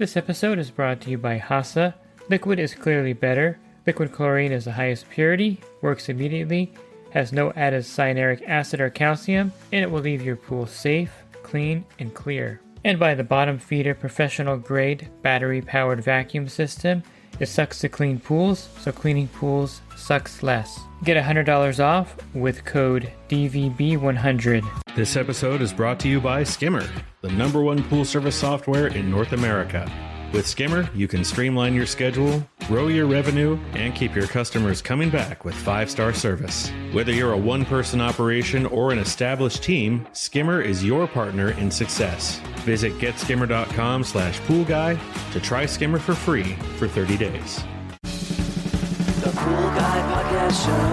This episode is brought to you by HASA. Liquid is clearly better. Liquid chlorine is the highest purity, works immediately, has no added cyanuric acid or calcium, and it will leave your pool safe, clean, and clear. And by the Bottom Feeder professional grade battery powered vacuum system. It sucks to clean pools, so cleaning pools sucks less. Get $100 off with code DVB100. This episode is brought to you by Skimmer, the #1 pool service software in North America. With Skimmer, you can streamline your schedule, grow your revenue, and keep your customers coming back with 5-star service. Whether you're a one-person operation or an established team, Skimmer is your partner in success. Visit getskimmer.com/poolguy to try Skimmer for free for 30 days. The Pool Guy Podcast Show.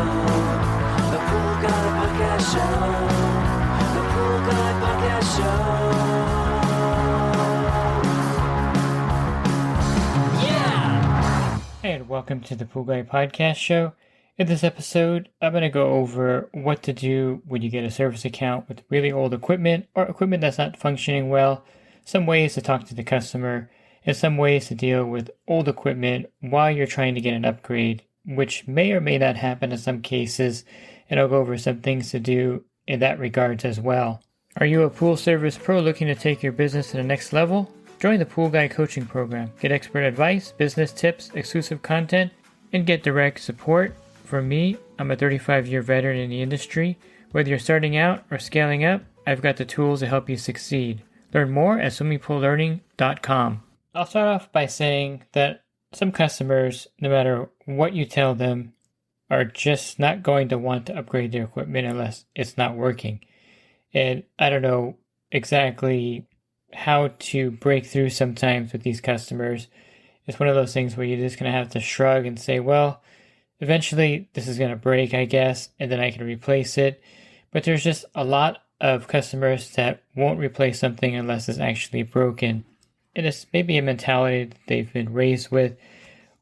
The Pool Guy Podcast Show. The Pool Guy Podcast Show. And welcome to the Pool Guy Podcast Show. In this episode, I'm going to go over what to do when you get a service account with really old equipment or equipment that's not functioning well, some ways to talk to the customer, and some ways to deal with old equipment while you're trying to get an upgrade, which may or may not happen in some cases, and I'll go over some things to do in that regards as well. Are you a pool service pro looking to take your business to the next level? Join the Pool Guy Coaching Program. Get expert advice, business tips, exclusive content, and get direct support from me. I'm a 35-year veteran in the industry. Whether you're starting out or scaling up, I've got the tools to help you succeed. Learn more at swimmingpoollearning.com. I'll start off by saying that some customers, no matter what you tell them, are just not going to want to upgrade their equipment unless it's not working. And I don't know exactly how to break through sometimes with these customers. It's one of those things where you're just going to have to shrug and say, well, eventually this is going to break, I guess, and then I can replace it. But there's just a lot of customers that won't replace something unless it's actually broken. And it's maybe a mentality that they've been raised with,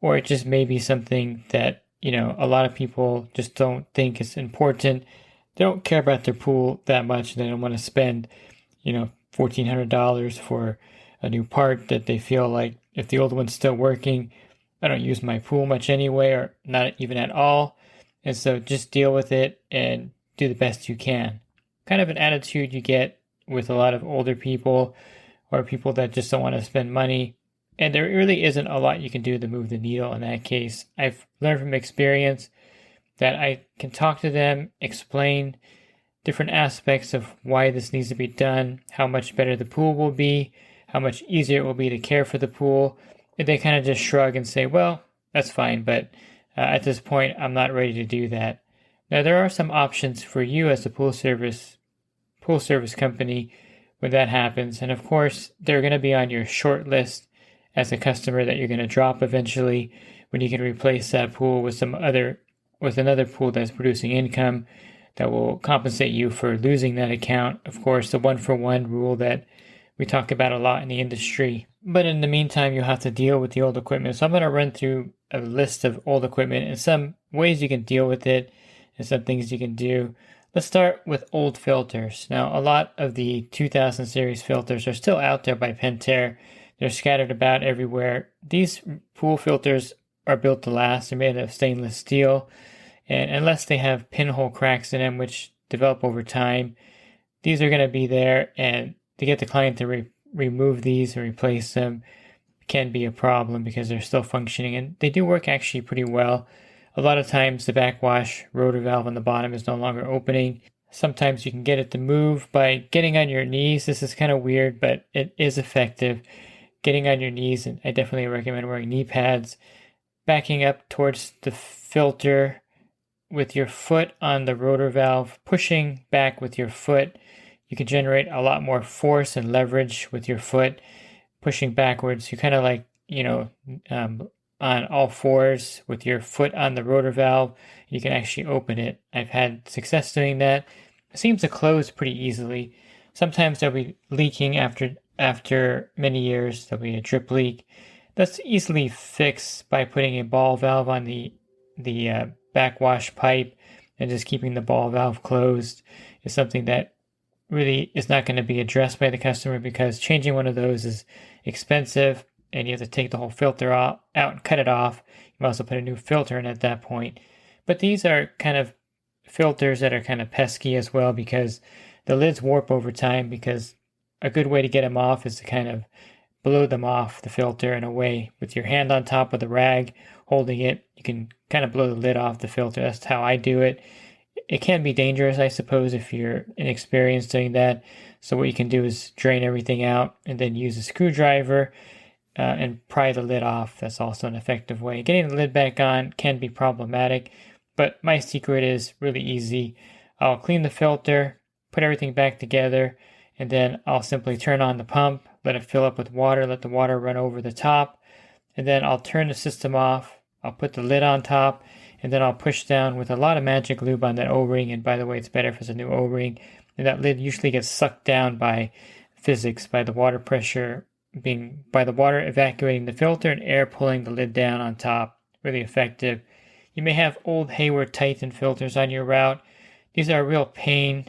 or it just may be something that, a lot of people just don't think is important. They don't care about their pool that much. They don't want to spend, $1,400 for a new part that they feel like if the old one's still working, I don't use my pool much anyway, or not even at all. And so just deal with it and do the best you can. Kind of an attitude you get with a lot of older people or people that just don't want to spend money. And there really isn't a lot you can do to move the needle in that case. I've learned from experience that I can talk to them, explain different aspects of why this needs to be done, how much better the pool will be, how much easier it will be to care for the pool. And they kind of just shrug and say, well, that's fine, but at this point, I'm not ready to do that. Now, there are some options for you as a pool service company when that happens. And of course, they're going to be on your short list as a customer that you're going to drop eventually when you can replace that pool with another pool that's producing income that will compensate you for losing that account. Of course, the 1-for-1 rule that we talk about a lot in the industry. But in the meantime, you'll have to deal with the old equipment. So I'm going to run through a list of old equipment and some ways you can deal with it and some things you can do. Let's start with old filters. Now, a lot of the 2000 series filters are still out there by Pentair. They're scattered about everywhere. These pool filters are built to last. They're made of stainless steel. And unless they have pinhole cracks in them, which develop over time, these are going to be there. And to get the client to remove these and replace them can be a problem because they're still functioning. And they do work actually pretty well. A lot of times the backwash rotor valve on the bottom is no longer opening. Sometimes you can get it to move by getting on your knees. This is kind of weird, but it is effective. Getting on your knees, and I definitely recommend wearing knee pads. Backing up towards the filter with your foot on the rotor valve, pushing back with your foot. You can generate a lot more force and leverage with your foot. Pushing backwards, you kind of like, on all fours with your foot on the rotor valve, you can actually open it. I've had success doing that. It seems to close pretty easily. Sometimes they'll be leaking after many years. There'll be a drip leak. That's easily fixed by putting a ball valve on the backwash pipe and just keeping the ball valve closed is something that really is not going to be addressed by the customer because changing one of those is expensive and you have to take the whole filter out and cut it off. You can also put a new filter in at that point. But these are kind of filters that are kind of pesky as well, because the lids warp over time, because a good way to get them off is to kind of blow them off the filter in a way with your hand on top of the rag holding it. You can kind of blow the lid off the filter. That's how I do it. It can be dangerous, I suppose, if you're inexperienced doing that. So what you can do is drain everything out and then use a screwdriver and pry the lid off. That's also an effective way. Getting the lid back on can be problematic, but my secret is really easy. I'll clean the filter, put everything back together, and then I'll simply turn on the pump, let it fill up with water, let the water run over the top, and then I'll turn the system off. I'll put the lid on top, and then I'll push down with a lot of magic lube on that O-ring. And by the way, it's better if it's a new O-ring. And that lid usually gets sucked down by physics, by the water pressure by the water evacuating the filter and air pulling the lid down on top. Really effective. You may have old Hayward Titan filters on your route. These are a real pain,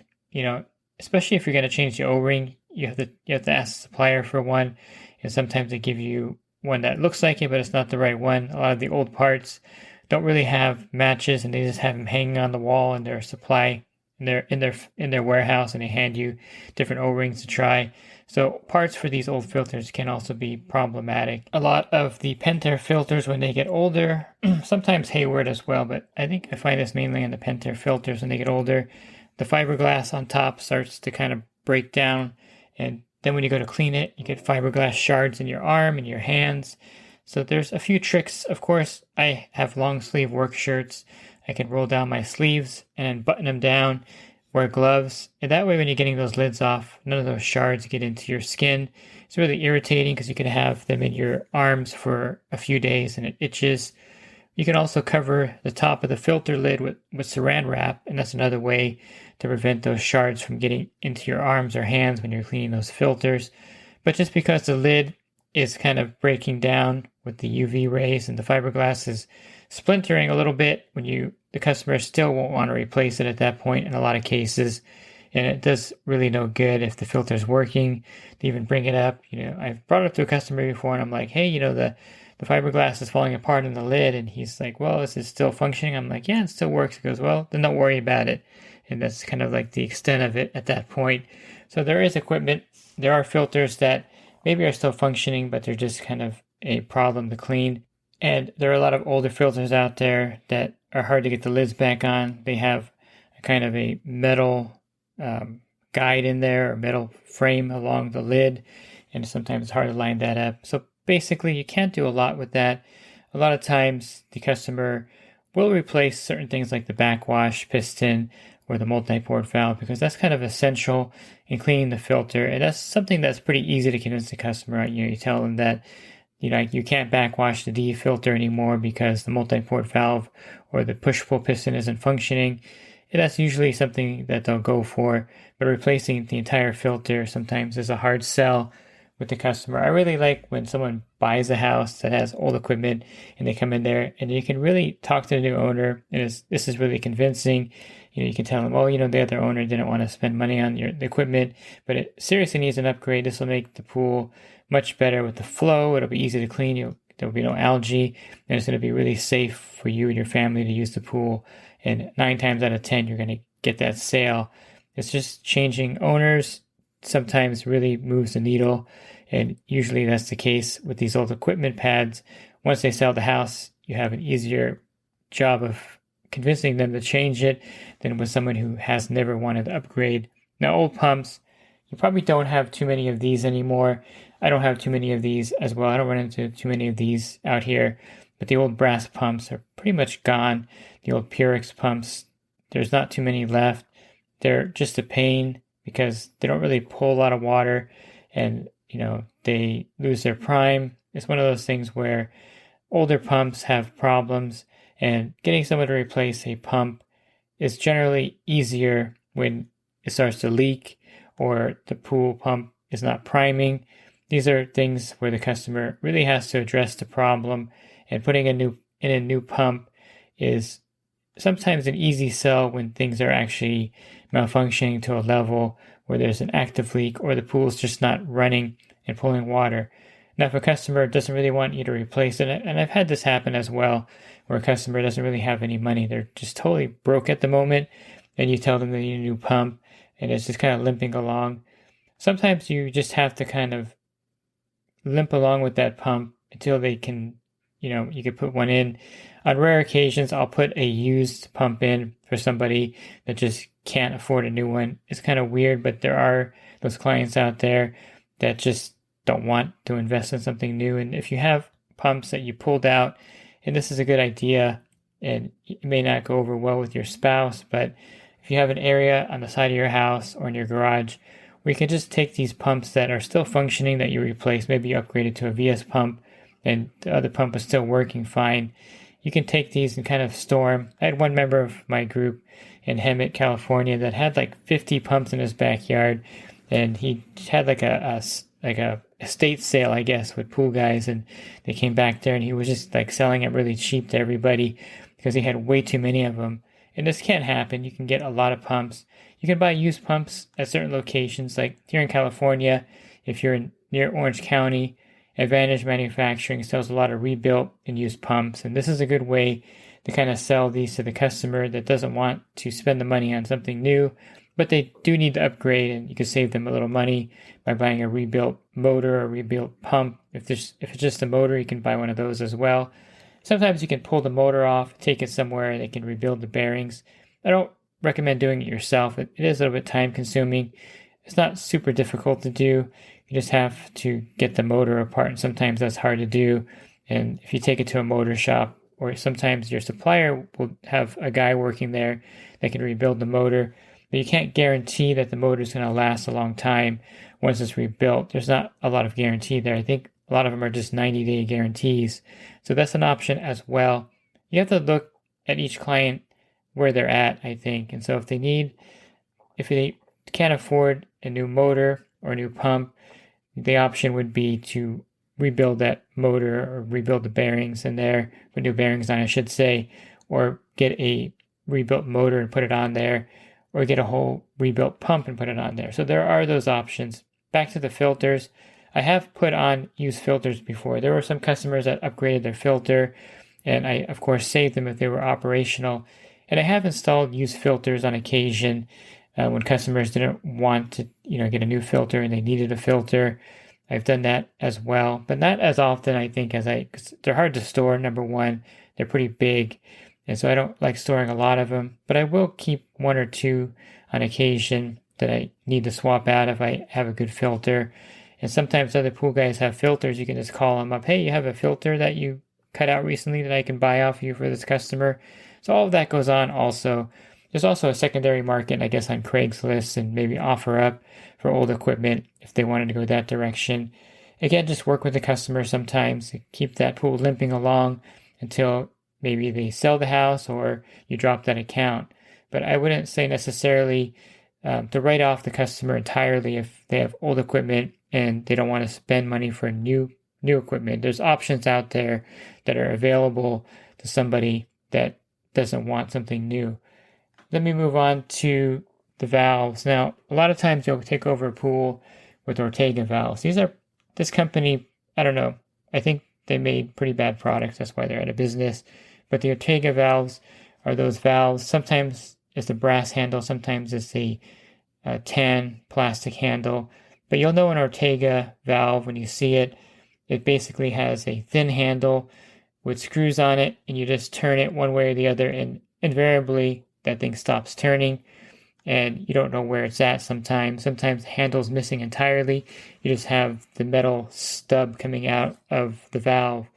especially if you're going to change the O-ring. You have to ask the supplier for one, and sometimes they give you one that looks like it, but it's not the right one. A lot of the old parts don't really have matches, and they just have them hanging on the wall in their supply, in their warehouse, and they hand you different O-rings to try. So parts for these old filters can also be problematic. A lot of the Pentair filters, when they get older, sometimes Hayward as well, but I think I find this mainly in the Pentair filters. When they get older, the fiberglass on top starts to kind of break down, and then when you go to clean it, you get fiberglass shards in your arm and your hands. So there's a few tricks. Of course, I have long sleeve work shirts. I can roll down my sleeves and button them down, wear gloves, and that way when you're getting those lids off, none of those shards get into your skin. It's really irritating because you can have them in your arms for a few days and it itches. You can also cover the top of the filter lid with saran wrap, and that's another way to prevent those shards from getting into your arms or hands when you're cleaning those filters. But just because the lid is kind of breaking down with the UV rays and the fiberglass is splintering a little bit, the customer still won't want to replace it at that point in a lot of cases. And it does really no good if the filter is working to even bring it up. I've brought it up to a customer before and I'm like, hey, the fiberglass is falling apart in the lid. And he's like, well, is it still functioning? I'm like, yeah, it still works. He goes, well, then don't worry about it. And that's kind of like the extent of it at that point. So there is equipment. There are filters that maybe are still functioning, but they're just kind of a problem to clean. And there are a lot of older filters out there that are hard to get the lids back on. They have a kind of a metal guide in there, or metal frame along the lid, and sometimes it's hard to line that up. So basically, you can't do a lot with that. A lot of times, the customer will replace certain things like the backwash piston or the multi-port valve, because that's kind of essential in cleaning the filter. And that's something that's pretty easy to convince the customer. You tell them that you can't backwash the D filter anymore because the multi-port valve or the push-pull piston isn't functioning. And that's usually something that they'll go for. But replacing the entire filter sometimes is a hard sell with the customer. I really like when someone buys a house that has old equipment and they come in there and you can really talk to the new owner, and this is really convincing. You can tell them, the other owner didn't want to spend money on the equipment, but it seriously needs an upgrade. This will make the pool much better with the flow. It'll be easy to clean. There'll be no algae, and it's going to be really safe for you and your family to use the pool. And 9 times out of 10, you're going to get that sale. It's just changing owners sometimes really moves the needle, and usually that's the case with these old equipment pads. Once they sell the house, you have an easier job of convincing them to change it than with someone who has never wanted to upgrade. Now, old pumps, you probably don't have too many of these anymore. I don't have too many of these as well. I don't run into too many of these out here, but the old brass pumps are pretty much gone. The old Purex pumps, there's not too many left. They're just a pain because they don't really pull a lot of water, and they lose their prime. It's one of those things where older pumps have problems, and getting someone to replace a pump is generally easier when it starts to leak or the pool pump is not priming. These are things where the customer really has to address the problem, and putting in a new pump is sometimes an easy sell when things are actually malfunctioning to a level where there's an active leak or the pool is just not running and pulling water. Now, if a customer doesn't really want you to replace it, and I've had this happen as well, where a customer doesn't really have any money, they're just totally broke at the moment, and you tell them they need a new pump, and it's just kind of limping along. Sometimes you just have to kind of limp along with that pump until they can, you can put one in. On rare occasions, I'll put a used pump in for somebody that just can't afford a new one. It's kind of weird, but there are those clients out there that just don't want to invest in something new. And if you have pumps that you pulled out, and this is a good idea, and it may not go over well with your spouse, but if you have an area on the side of your house or in your garage where you can just take these pumps that are still functioning that you replace, maybe you upgraded to a VS pump and the other pump is still working fine, you can take these and kind of store them. I had one member of my group in Hemet, California that had like 50 pumps in his backyard, and he had like a estate sale, I guess, with pool guys, and they came back there and he was just like selling it really cheap to everybody because he had way too many of them. And this can't happen. You can get a lot of pumps. You can buy used pumps at certain locations, like here in California. If you're near Orange County, Advantage Manufacturing sells a lot of rebuilt and used pumps, and this is a good way to kind of sell these to the customer that doesn't want to spend the money on something new, but they do need to upgrade, and you can save them a little money by buying a rebuilt motor or rebuilt pump. If it's just a motor, you can buy one of those as well. Sometimes you can pull the motor off, take it somewhere, they can rebuild the bearings. I don't recommend doing it yourself. It is a little bit time consuming. It's not super difficult to do. You just have to get the motor apart, and sometimes that's hard to do. And if you take it to a motor shop, or sometimes your supplier will have a guy working there that can rebuild the motor, but you can't guarantee that the motor is going to last a long time once it's rebuilt. There's not a lot of guarantee there. I think a lot of them are just 90-day guarantees. So that's an option as well. You have to look at each client where they're at, I think. And so if they can't afford a new motor or a new pump, the option would be to rebuild that motor or rebuild the bearings in there, put new bearings on, I should say, or get a rebuilt motor and put it on there, or get a whole rebuilt pump and put it on there. So there are those options. Back to the filters. I have put on used filters before. There were some customers that upgraded their filter, and I, of course, saved them if they were operational. And I have installed used filters on occasion when customers didn't want to, get a new filter and they needed a filter. I've done that as well, but not as often, I think, because they're hard to store. Number one, they're pretty big, and so I don't like storing a lot of them. But I will keep one or two on occasion that I need to swap out if I have a good filter. And sometimes other pool guys have filters. You can just call them up. Hey, you have a filter that you cut out recently that I can buy off you for this customer. So all of that goes on also. There's also a secondary market, I guess, on Craigslist and maybe OfferUp for old equipment if they wanted to go that direction. Again, just work with the customer sometimes to keep that pool limping along until maybe they sell the house or you drop that account. But I wouldn't say necessarily to write off the customer entirely if they have old equipment and they don't want to spend money for new equipment. There's options out there that are available to somebody that doesn't want something new. Let me move on to the valves. Now, a lot of times you'll take over a pool with Ortega valves. This company, I don't know, I think they made pretty bad products. That's why they're out of business. But the Ortega valves are those valves. Sometimes it's a brass handle, sometimes it's a tan plastic handle. But you'll know an Ortega valve when you see it. It basically has a thin handle with screws on it, and you just turn it one way or the other, and invariably that thing stops turning, and you don't know where it's at sometimes. Sometimes the handle's missing entirely. You just have the metal stub coming out of the valve.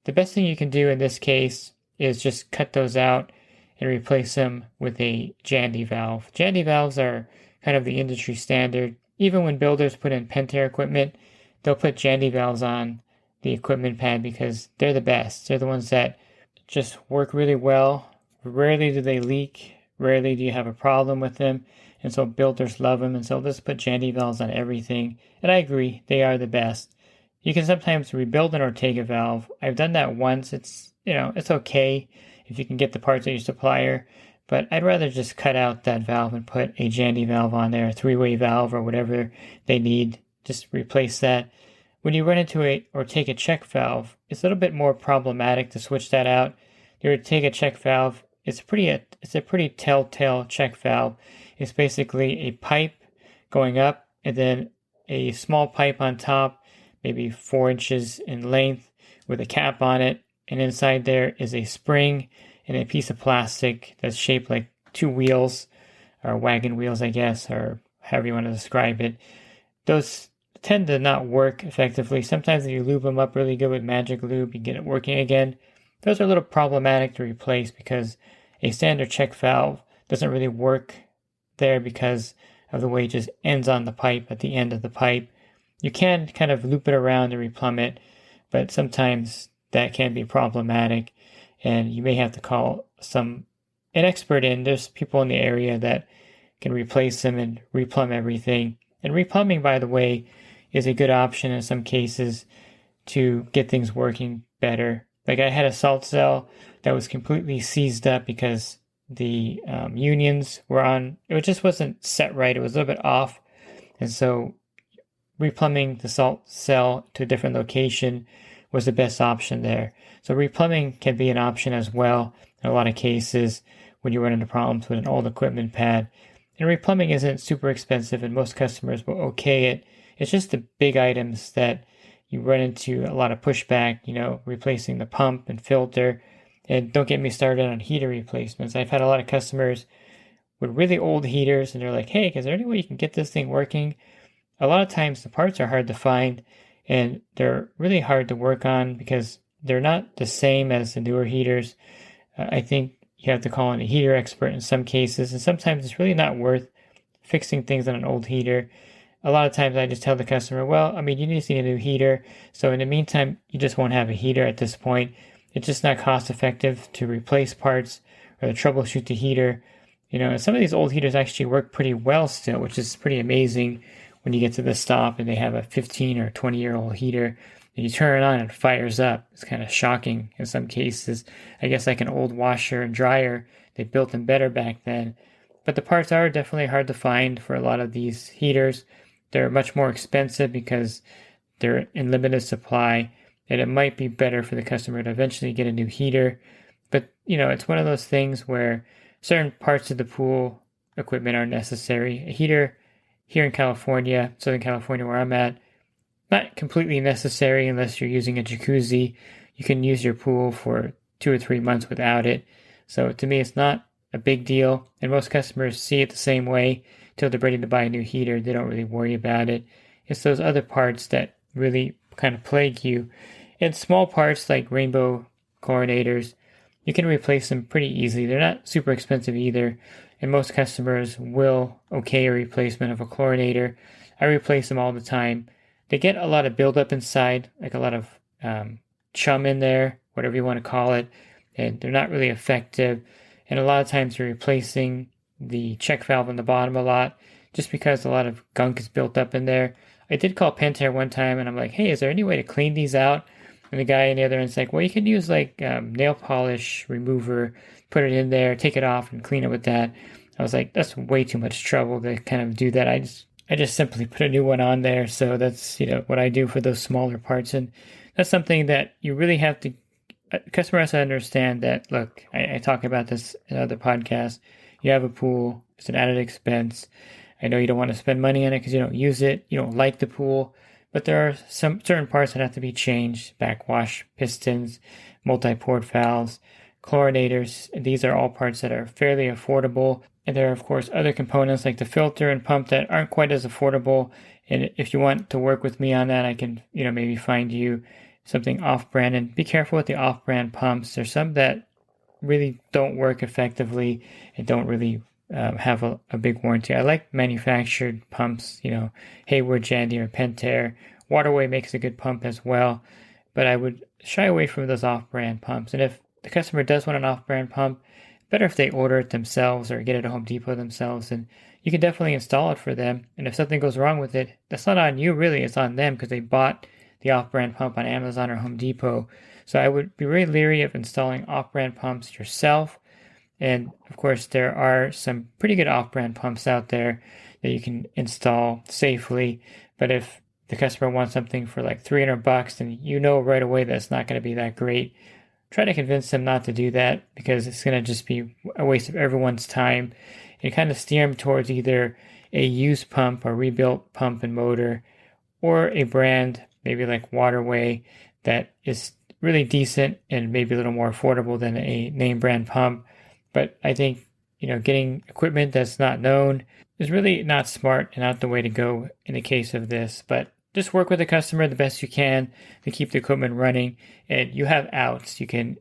The best thing you can do in this case is just cut those out and replace them with a Jandy valve. Jandy valves are kind of the industry standard. Even when builders put in Pentair equipment, they'll put Jandy valves on the equipment pad because they're the best. They're the ones that just work really well. Rarely do they leak. Rarely do you have a problem with them. And so builders love them. And so let's put Jandy valves on everything. And I agree, they are the best. You can sometimes rebuild an Ortega valve. I've done that once. It's okay if you can get the parts at your supplier. But I'd rather just cut out that valve and put a Jandy valve on there, a three-way valve or whatever they need. Just replace that when you run into or take a check valve, it's a little bit more problematic to switch that out. You take a check valve, it's a pretty telltale check valve. It's basically a pipe going up and then a small pipe on top, maybe 4 inches in length with a cap on it. And inside there is a spring and a piece of plastic that's shaped like 2 wheels, or wagon wheels, I guess, or however you want to describe it. Those tend to not work effectively. Sometimes if you lube them up really good with magic lube, you get it working again. Those are a little problematic to replace because a standard check valve doesn't really work there because of the way it just ends on the pipe at the end of the pipe. You can kind of loop it around and replumb it, but sometimes that can be problematic and you may have to call an expert in. There's people in the area that can replace them and replumb everything. And replumbing, by the way, is a good option in some cases to get things working better. Like I had a salt cell that was completely seized up because the unions were on, it just wasn't set right. It was a little bit off. And so replumbing the salt cell to a different location was the best option there. So replumbing can be an option as well in a lot of cases when you run into problems with an old equipment pad. And replumbing isn't super expensive and most customers will okay it. It's just the big items that you run into a lot of pushback, replacing the pump and filter. And don't get me started on heater replacements. I've had a lot of customers with really old heaters and they're like, hey, is there any way you can get this thing working? A lot of times the parts are hard to find and they're really hard to work on because they're not the same as the newer heaters. I think you have to call in a heater expert in some cases, and sometimes it's really not worth fixing things on an old heater. A lot of times I just tell the customer, you just need a new heater. So in the meantime, you just won't have a heater at this point. It's just not cost effective to replace parts or to troubleshoot the heater. Some of these old heaters actually work pretty well still, which is pretty amazing when you get to the stop and they have a 15 or 20-year-old heater and you turn it on and it fires up. It's kind of shocking in some cases. I guess like an old washer and dryer, they built them better back then. But the parts are definitely hard to find for a lot of these heaters. They're much more expensive because they're in limited supply, and it might be better for the customer to eventually get a new heater. But, it's one of those things where certain parts of the pool equipment are necessary. A heater here in California, Southern California where I'm at, not completely necessary unless you're using a jacuzzi. You can use your pool for 2 or 3 months without it. So to me, it's not a big deal. And most customers see it the same way till they're ready to buy a new heater. They don't really worry about it. It's those other parts that really kind of plague you. And small parts like rainbow chlorinators, you can replace them pretty easily. They're not super expensive either. And most customers will okay a replacement of a chlorinator. I replace them all the time. They get a lot of buildup inside, like a lot of chum in there, whatever you want to call it, and they're not really effective. And a lot of times you're replacing the check valve on the bottom a lot, just because a lot of gunk is built up in there. I did call Pentair one time, and I'm like, hey, is there any way to clean these out? And the guy on the other end's like, well, you can use like nail polish remover, put it in there, take it off, and clean it with that. I was like, that's way too much trouble to kind of do that. I just simply put a new one on there. So that's, what I do for those smaller parts. And that's something that you really have to, customer has to understand that, look, I talk about this in other podcasts. You have a pool, it's an added expense. I know you don't want to spend money on it because you don't use it. You don't like the pool, but there are some certain parts that have to be changed. Backwash pistons, multi-port valves, chlorinators. These are all parts that are fairly affordable. And there are, of course, other components like the filter and pump that aren't quite as affordable. And if you want to work with me on that, I can, maybe find you something off-brand. And be careful with the off-brand pumps. There's some that really don't work effectively and don't really have a big warranty. I like manufactured pumps, Hayward, Jandy, or Pentair. Waterway makes a good pump as well. But I would shy away from those off-brand pumps. And if the customer does want an off-brand pump, better if they order it themselves or get it at Home Depot themselves, and you can definitely install it for them. And if something goes wrong with it, that's not on you really, it's on them because they bought the off-brand pump on Amazon or Home Depot. So I would be very leery of installing off-brand pumps yourself. And of course, there are some pretty good off-brand pumps out there that you can install safely. But if the customer wants something for like $300 and you know right away that it's not going to be that great, try to convince them not to do that, because it's going to just be a waste of everyone's time, and kind of steer them towards either a used pump or rebuilt pump and motor, or a brand maybe like Waterway that is really decent and maybe a little more affordable than a name brand pump. But I think, getting equipment that's not known is really not smart and not the way to go in the case of this. But just work with the customer the best you can to keep the equipment running. And you have outs. You can,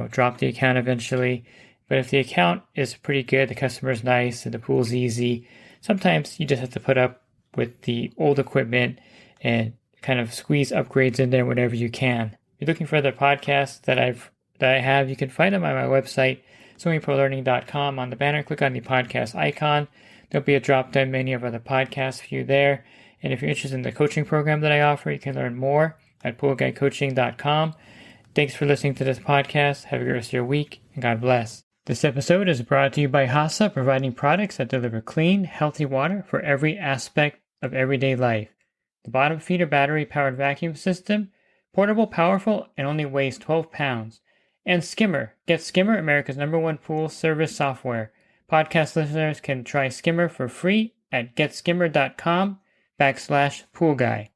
drop the account eventually. But if the account is pretty good, the customer's nice, and the pool's easy, sometimes you just have to put up with the old equipment and kind of squeeze upgrades in there whenever you can. If you're looking for other podcasts that I have, you can find them on my website, swimmingpoollearning.com. On the banner, click on the podcast icon. There'll be a drop-down menu of other podcasts for you there. And if you're interested in the coaching program that I offer, you can learn more at poolguycoaching.com. Thanks for listening to this podcast. Have a good rest of your week, and God bless. This episode is brought to you by HASA, providing products that deliver clean, healthy water for every aspect of everyday life. The bottom feeder battery-powered vacuum system, portable, powerful, and only weighs 12 pounds. And Skimmer. Get Skimmer, America's #1 pool service software. Podcast listeners can try Skimmer for free at getskimmer.com/poolguy.